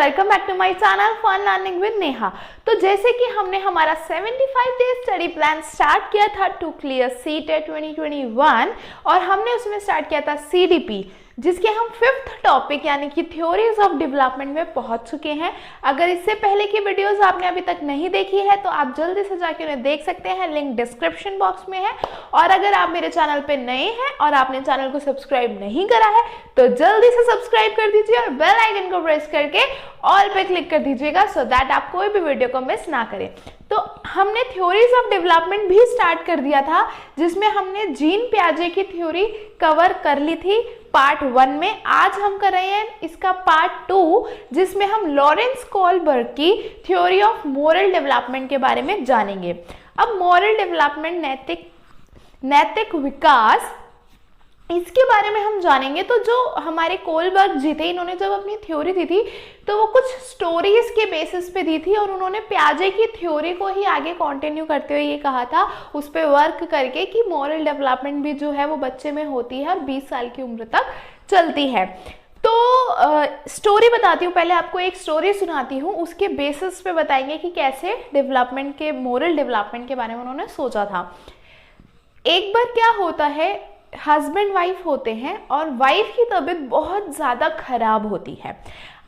Welcome back to my channel fun learning with Neha. तो जैसे कि हमने हमारा 75 डेज स्टडी प्लान स्टार्ट किया था टू क्लियर सीटेट 2021 और हमने उसमें स्टार्ट किया था सीडीपी, जिसके हम 5th टॉपिक यानी कि थ्योरीज ऑफ डेवलपमेंट में पहुंच चुके हैं। अगर इससे पहले की वीडियोस आपने अभी तक नहीं देखी है तो आप जल्दी से जाके उन्हें देख सकते हैं, लिंक डिस्क्रिप्शन बॉक्स में है। और अगर आप मेरे चैनल पे नए हैं और आपने चैनल को सब्सक्राइब नहीं करा है तो जल्दी से सब्सक्राइब कर दीजिए और बेल आइकन को प्रेस करके ऑल पे क्लिक कर दीजिएगा सो दैट आप कोई भी वीडियो को मिस ना करें। तो हमने थ्योरीज ऑफ डेवलपमेंट भी स्टार्ट कर दिया था, जिसमें हमने जीन पियाजे की थ्योरी कवर कर ली थी पार्ट 1 में। आज हम कर रहे हैं इसका पार्ट 2, जिसमें हम लॉरेंस कोहलबर्ग की थ्योरी ऑफ मोरल डेवलपमेंट के बारे में जानेंगे। अब मोरल डेवलपमेंट, नैतिक विकास, इसके बारे में हम जानेंगे। तो जो हमारे कोहलबर्ग जी थे, इन्होंने जब अपनी थ्योरी दी थी तो वो कुछ स्टोरीज के बेसिस पे दी थी और उन्होंने पियाजे की थ्योरी को ही आगे कंटिन्यू करते हुए ये कहा था, उस पर वर्क करके, कि मॉरल डेवलपमेंट भी जो है वो बच्चे में होती है और 20 साल की उम्र तक चलती है। तो स्टोरी बताती हूँ, पहले आपको एक स्टोरी सुनाती हूँ, उसके बेसिस पे बताएंगे कि कैसे डेवलपमेंट के, मॉरल डेवलपमेंट के बारे में उन्होंने सोचा था। एक बार क्या होता है, हस्बैंड वाइफ होते हैं और वाइफ की तबीयत बहुत ज़्यादा खराब होती है।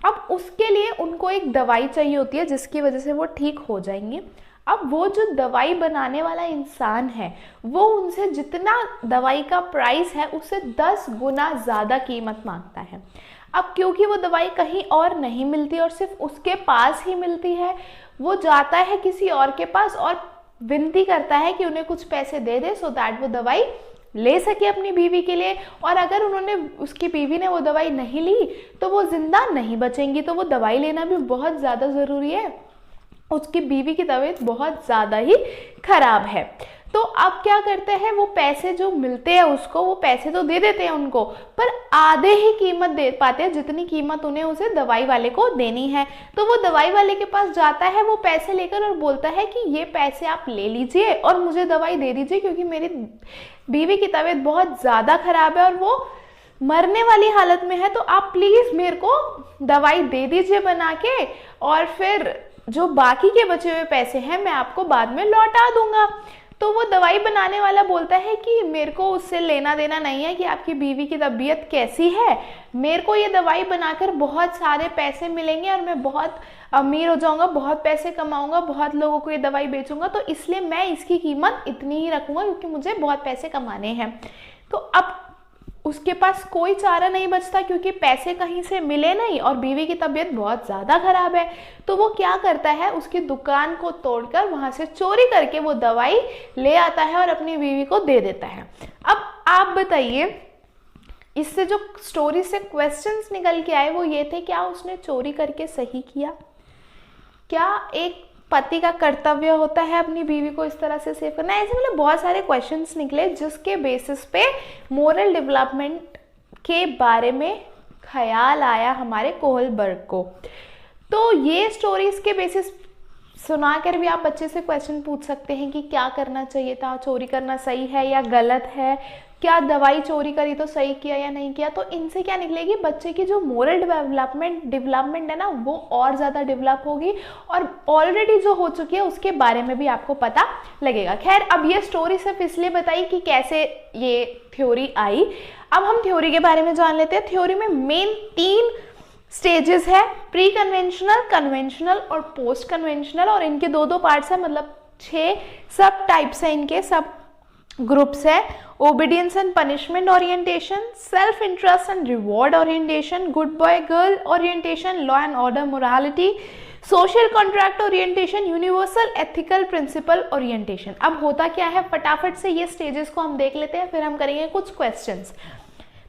अब उसके लिए उनको एक दवाई चाहिए होती है जिसकी वजह से वो ठीक हो जाएंगे। अब वो जो दवाई बनाने वाला इंसान है वो उनसे जितना दवाई का प्राइस है उससे 10 गुना ज़्यादा कीमत मांगता है। अब क्योंकि वो दवाई कहीं और नहीं मिलती और सिर्फ उसके पास ही मिलती है, वो जाता है किसी और के पास और विनती करता है कि उन्हें कुछ पैसे दे दे सो दैट वो दवाई ले सके अपनी बीवी के लिए। और अगर उसकी बीवी ने वो दवाई नहीं ली तो वो जिंदा नहीं बचेंगी। तो वो दवाई लेना भी बहुत ज़्यादा ज़रूरी है, उसकी बीवी की तबीयत बहुत ज़्यादा ही खराब है। तो अब क्या करते हैं, वो पैसे जो मिलते हैं उसको, वो पैसे तो दे देते हैं उनको, पर आधे ही कीमत दे पाते हैं जितनी कीमत उन्हें उसे दवाई वाले को देनी है। तो वो दवाई वाले के पास जाता है वो पैसे लेकर और बोलता है कि ये पैसे आप ले लीजिए और मुझे दवाई दे दीजिए, क्योंकि मेरी बीवी की तबीयत बहुत ज़्यादा खराब है और वो मरने वाली हालत में है। तो आप प्लीज़ मेरे को दवाई दे दीजिए बना के, और फिर जो बाकी के बचे हुए पैसे हैं मैं आपको बाद में लौटा दूंगा। तो वो दवाई बनाने वाला बोलता है कि मेरे को उससे लेना देना नहीं है कि आपकी बीवी की तबीयत कैसी है, मेरे को ये दवाई बनाकर बहुत सारे पैसे मिलेंगे और मैं बहुत अमीर हो जाऊंगा, बहुत पैसे कमाऊंगा, बहुत लोगों को ये दवाई बेचूंगा, तो इसलिए मैं इसकी कीमत इतनी ही रखूंगा क्योंकि मुझे बहुत पैसे कमाने हैं। तो अब उसके पास कोई चारा नहीं बचता क्योंकि पैसे कहीं से मिले नहीं और बीवी की तबीयत बहुत ज़्यादा खराब है। तो वो क्या करता है, उसकी दुकान को तोड़कर वहाँ से चोरी करके वो दवाई ले आता है और अपनी बीवी को दे देता है। अब आप बताइए, इससे जो स्टोरी से क्वेश्चंस निकल के आए वो ये थे, क्या उसने चोरी करके सही किया? क्या एक पति का कर्तव्य होता है अपनी बीवी को इस तरह से सेव करना? ऐसे मतलब बहुत सारे क्वेश्चंस निकले जिसके बेसिस पे मोरल डेवलपमेंट के बारे में ख्याल आया हमारे कोहलबर्ग को। तो ये स्टोरीज के बेसिस सुनाकर भी आप बच्चे से क्वेश्चन पूछ सकते हैं कि क्या करना चाहिए था, चोरी करना सही है या गलत है, क्या दवाई चोरी करी तो सही किया या नहीं किया। तो इनसे क्या निकलेगी, बच्चे की जो मोरल डेवलपमेंट है ना वो और ज़्यादा डेवलप होगी और ऑलरेडी जो हो चुकी है उसके बारे में भी आपको पता लगेगा। खैर, अब ये स्टोरी सिर्फ इसलिए बताई कि कैसे ये थ्योरी आई। अब हम थ्योरी के बारे में जान लेते हैं। थ्योरी में मेन 3 स्टेजेस है, प्री कन्वेंशनल, कन्वेंशनल और पोस्ट कन्वेंशनल, और इनके 2-2 पार्ट्स है, मतलब 6 सब टाइप्स है, इनके सब ग्रुप्स है। Obedience and punishment orientation, self interest and reward orientation, good boy girl orientation, law and order morality, social contract orientation, universal ethical principle orientation. अब होता क्या है, फटाफट से ये स्टेजेस को हम देख लेते हैं, फिर हम करेंगे कुछ क्वेश्चंस।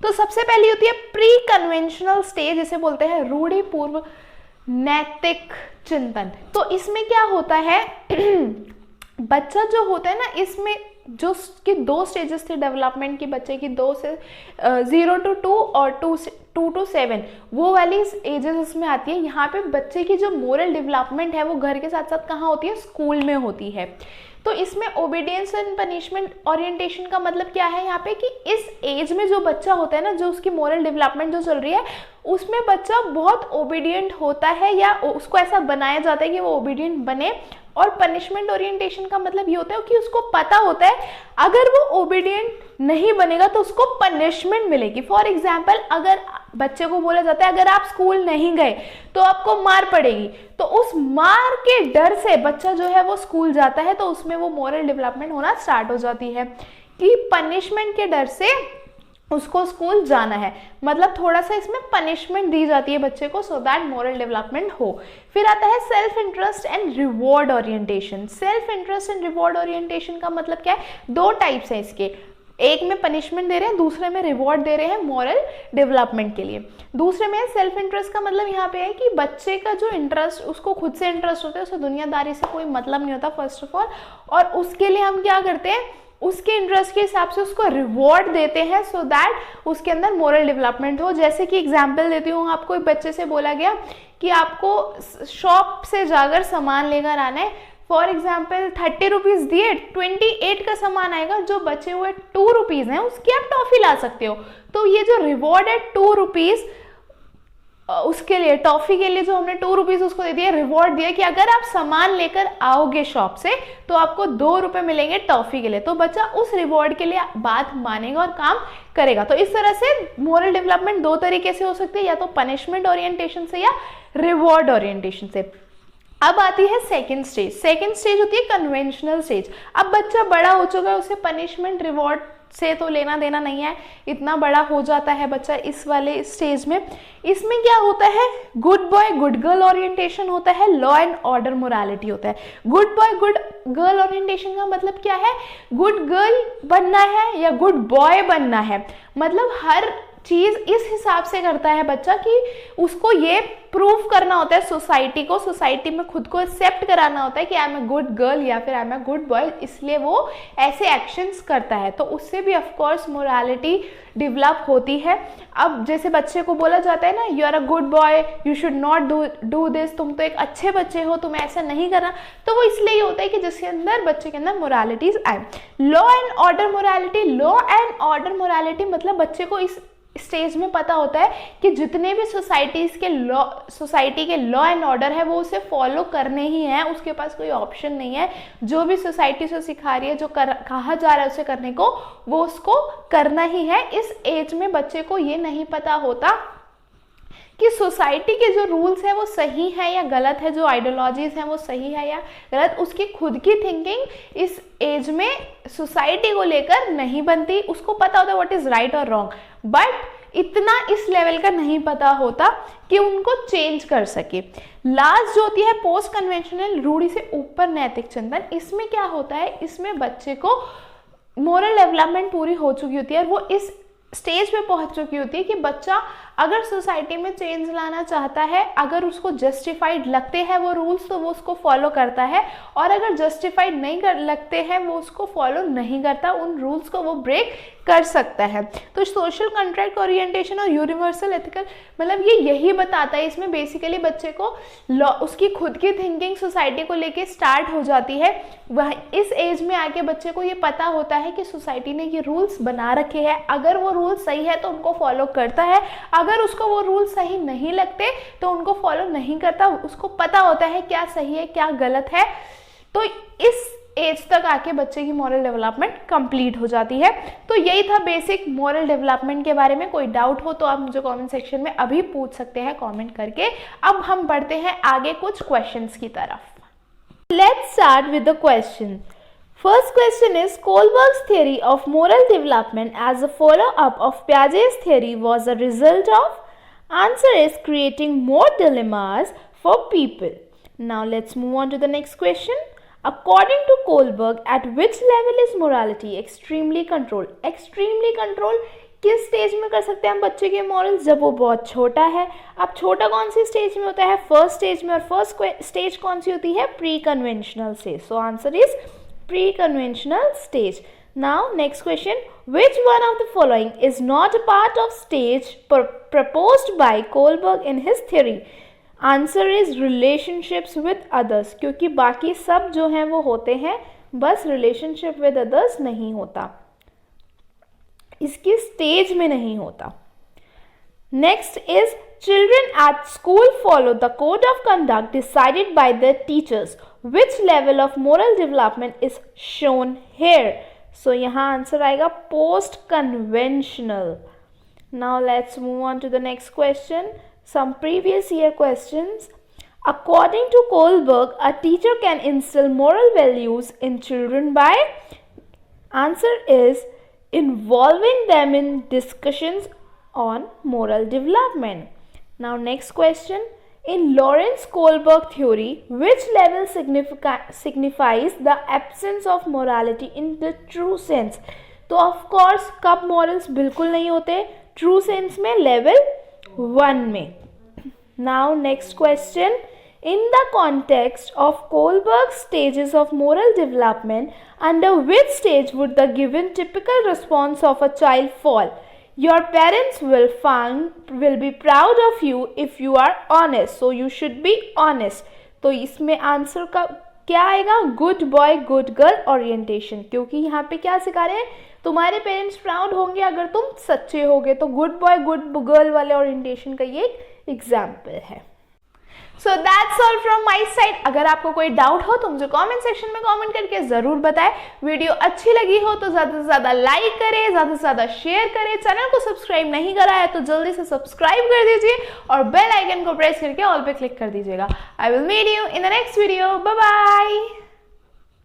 तो सबसे पहली होती है प्री कन्वेंशनल स्टेज, जिसे बोलते हैं रूढ़िपूर्व नैतिक चिंतन। तो इसमें क्या होता है, बच्चा जो होता है ना, इसमें जो कि 2 स्टेजेस थे डेवलपमेंट की बच्चे की, 2 से 0 to 2 और 2 to 7, वो वाली एजेस इसमें आती है। यहाँ पे बच्चे की जो मोरल डेवलपमेंट है वो घर के साथ साथ कहाँ होती है, स्कूल में होती है। तो इसमें ओबीडियंस एंड पनिशमेंट ओरिएंटेशन का मतलब क्या है यहाँ पे कि इस एज में जो बच्चा होता है ना, जो उसकी मोरल डेवलपमेंट जो चल रही है, उसमें बच्चा बहुत ओबीडियंट होता है या उसको ऐसा बनाया जाता है कि वो ओबीडियंट बने। और पनिशमेंट ओरिएंटेशन का मतलब ये होता है कि उसको पता होता है अगर वो ओबीडियंट नहीं बनेगा तो उसको पनिशमेंट मिलेगी। फॉर एग्जाम्पल, अगर बच्चे को बोला जाता है अगर आप स्कूल नहीं गए तो आपको मार पड़ेगी, तो उस मार के डर से बच्चा जो है वो स्कूल जाता है, तो उसमें वो मोरल डेवलपमेंट होना स्टार्ट हो जाती है कि पनिशमेंट के डर से उसको स्कूल जाना है। मतलब थोड़ा सा इसमें पनिशमेंट दी जाती है बच्चे को सो दैट मोरल डेवलपमेंट हो। फिर आता है self interest and reward orientation. Self interest and reward orientation का मतलब क्या है? दो टाइप्स हैं इसके, एक में पनिशमेंट दे रहे हैं, दूसरे में रिवॉर्ड दे रहे हैं मोरल डेवलपमेंट के लिए। दूसरे में सेल्फ इंटरेस्ट का मतलब यहाँ पे है कि बच्चे का जो इंटरेस्ट, उसको खुद से इंटरेस्ट होता है, उसे दुनियादारी से कोई मतलब नहीं होता फर्स्ट ऑफ ऑल, और उसके लिए हम क्या करते हैं, उसके इंटरेस्ट के हिसाब से उसको रिवॉर्ड देते हैं सो दैट उसके अंदर मोरल डेवलपमेंट हो। जैसे कि एग्जांपल देती हूँ आपको, एक बच्चे से बोला गया कि आपको शॉप से जाकर सामान लेकर आना है, फॉर एग्जाम्पल 30 रुपीज़ दिए, 28 का सामान आएगा, जो बचे हुए 2 रुपीज़ हैं उसकी आप टॉफ़ी ला सकते हो। तो ये जो रिवॉर्ड है 2 रुपीज़, उसके लिए टॉफ़ी के लिए जो हमने 2 रुपीज़ उसको दे दिया, रिवॉर्ड दिया कि अगर आप सामान लेकर आओगे शॉप से तो आपको 2 रुपये मिलेंगे टॉफ़ी के लिए। तो बच्चा उस रिवॉर्ड के लिए बात मानेगा और काम करेगा। तो इस तरह से मोरल डेवलपमेंट दो तरीके से हो सकती है, या तो पनिशमेंट ओरिएंटेशन से या रिवॉर्ड ओरिएंटेशन से। अब आती है सेकंड स्टेज। सेकंड स्टेज होती है कन्वेंशनल स्टेज। अब बच्चा बड़ा हो चुका है, उसे पनिशमेंट रिवॉर्ड से तो लेना देना नहीं है, इतना बड़ा हो जाता है बच्चा इस वाले स्टेज में। इसमें क्या होता है, good boy good girl orientation होता है, लॉ एंड ऑर्डर मोरालिटी होता है। Good boy good girl orientation का मतलब क्या है, गुड गर्ल बनना है या गुड बॉय बनना है। मतलब हर चीज इस हिसाब से करता है बच्चा कि उसको ये प्रूव करना होता है सोसाइटी को, सोसाइटी में खुद को एक्सेप्ट कराना होता है कि I am a good girl या फिर I am a good boy, इसलिए वो ऐसे एक्शंस करता है। तो उससे भी ऑफ कोर्स मोरालिटी डेवलप होती है। अब जैसे बच्चे को बोला जाता है ना, you are a good boy, you should not do this, तुम तो एक अच्छे बच्चे हो, तुम्हें ऐसा नहीं करना, तो वो इसलिए ही होता है कि जिसके अंदर बच्चे के अंदर मोरालिटीज आए। Law and order morality. Law and order morality मतलब बच्चे को इस स्टेज में पता होता है कि जितने भी सोसाइटी के लॉ एंड ऑर्डर है वो उसे फॉलो करने ही है, उसके पास कोई ऑप्शन नहीं है। जो भी सोसाइटी से सिखा रही है, जो कहा जा रहा है उसे करने को, वो उसको करना ही है। इस एज में बच्चे को ये नहीं पता होता कि सोसाइटी के जो रूल्स है वो सही है या गलत है, जो आइडियोलॉजीज हैं वो सही है या गलत। उसकी खुद की थिंकिंग इस एज में सोसाइटी को लेकर नहीं बनती। उसको पता होता है व्हाट इज राइट और रॉन्ग, बट इतना इस लेवल का नहीं पता होता कि उनको चेंज कर सके। लास्ट जो होती है पोस्ट कन्वेंशनल, रूढ़ि से ऊपर नैतिक चिंतन। इसमें क्या होता है, इसमें बच्चे को मोरल डेवलपमेंट पूरी हो चुकी होती है और वो इस स्टेज पे पहुंच चुकी होती है कि बच्चा अगर सोसाइटी में चेंज लाना चाहता है, अगर उसको जस्टिफाइड लगते हैं वो रूल्स तो वो उसको फॉलो करता है, और अगर जस्टिफाइड नहीं लगते हैं वो उसको फॉलो नहीं करता, उन रूल्स को वो ब्रेक कर सकता है। तो सोशल कॉन्ट्रैक्ट ओरिएंटेशन और यूनिवर्सल एथिकल मतलब ये यही बताता है। इसमें बेसिकली बच्चे को उसकी खुद की थिंकिंग सोसाइटी को लेके स्टार्ट हो जाती है। वह इस एज में आके बच्चे को ये पता होता है कि सोसाइटी ने ये रूल्स बना रखे हैं, अगर वो रूल्स सही है तो उनको फॉलो करता है, अगर उसको वो रूल सही नहीं लगते तो उनको फॉलो नहीं करता। उसको पता होता है क्या सही है क्या गलत है। तो इस एज तक आके बच्चे की मॉरल डेवलपमेंट कंप्लीट हो जाती है। तो यही था बेसिक मॉरल डेवलपमेंट के बारे में। कोई डाउट हो तो आप मुझे कमेंट सेक्शन में अभी पूछ सकते हैं कमेंट करके। अब हम बढ़ते हैं आगे कुछ क्वेश्चंस की तरफ। Let's start with the question. First question is, Kohlberg's theory of moral development as a follow-up of Piaget's theory was a result of? Answer is creating more dilemmas for people. Now let's move on to the next question. According to Kohlberg, at which level is morality extremely controlled? Extremely controlled किस stage में कर सकते हैं हम बच्चे के morals? जब वो बहुत छोटा है। अब छोटा कौन सी स्टेज में होता है? फर्स्ट स्टेज में। और फर्स्ट स्टेज कौन सी होती है? Pre conventional stage. So answer is pre-conventional stage. Now next question, which one of the following is not a part of stage proposed by Kohlberg in his theory? Answer is relationships with others, क्योंकि बाकी सब जो हैं वो होते हैं बस relationship with others नहीं होता, इसकी स्टेज में नहीं होता। Next is children at school follow the code of conduct decided by their teachers. Which level of moral development is shown here? So यहाँ आंसर आएगा post conventional. Now let's move on to the next question. Some previous year questions. According to Kohlberg, a teacher can instill moral values in children by, answer is involving them in discussions on moral development. Now next question. In Lawrence Kohlberg theory, which level signifies the absence of morality in the true sense? तो of course कब morals बिल्कुल नहीं होते, true sense में level 1 में. Now next question. In the context of Kohlberg's stages of moral development, under which stage would the given typical response of a child fall? Your parents will be proud of you if you are honest. So you should be honest. तो इसमें answer का क्या आएगा? Good boy good girl orientation, क्योंकि यहाँ पे क्या सिखा रहे हैं, तुम्हारे पेरेंट्स प्राउड होंगे अगर तुम सच्चे होगे। तो गुड बॉय गुड गर्ल वाले ओरिएंटेशन का ये एक एग्जाम्पल है। So that's all from my side. अगर आपको कोई डाउट हो तो मुझे कमेंट सेक्शन में कमेंट करके जरूर बताएं। वीडियो अच्छी लगी हो तो ज़्यादा से ज़्यादा लाइक करें, ज़्यादा से ज़्यादा शेयर करें। चैनल को सब्सक्राइब नहीं करा है तो जल्दी से सब्सक्राइब कर दीजिए और बेल आइकन को प्रेस करके ऑल पे क्लिक कर दीजिएगा। I will meet you in the next video. Bye bye.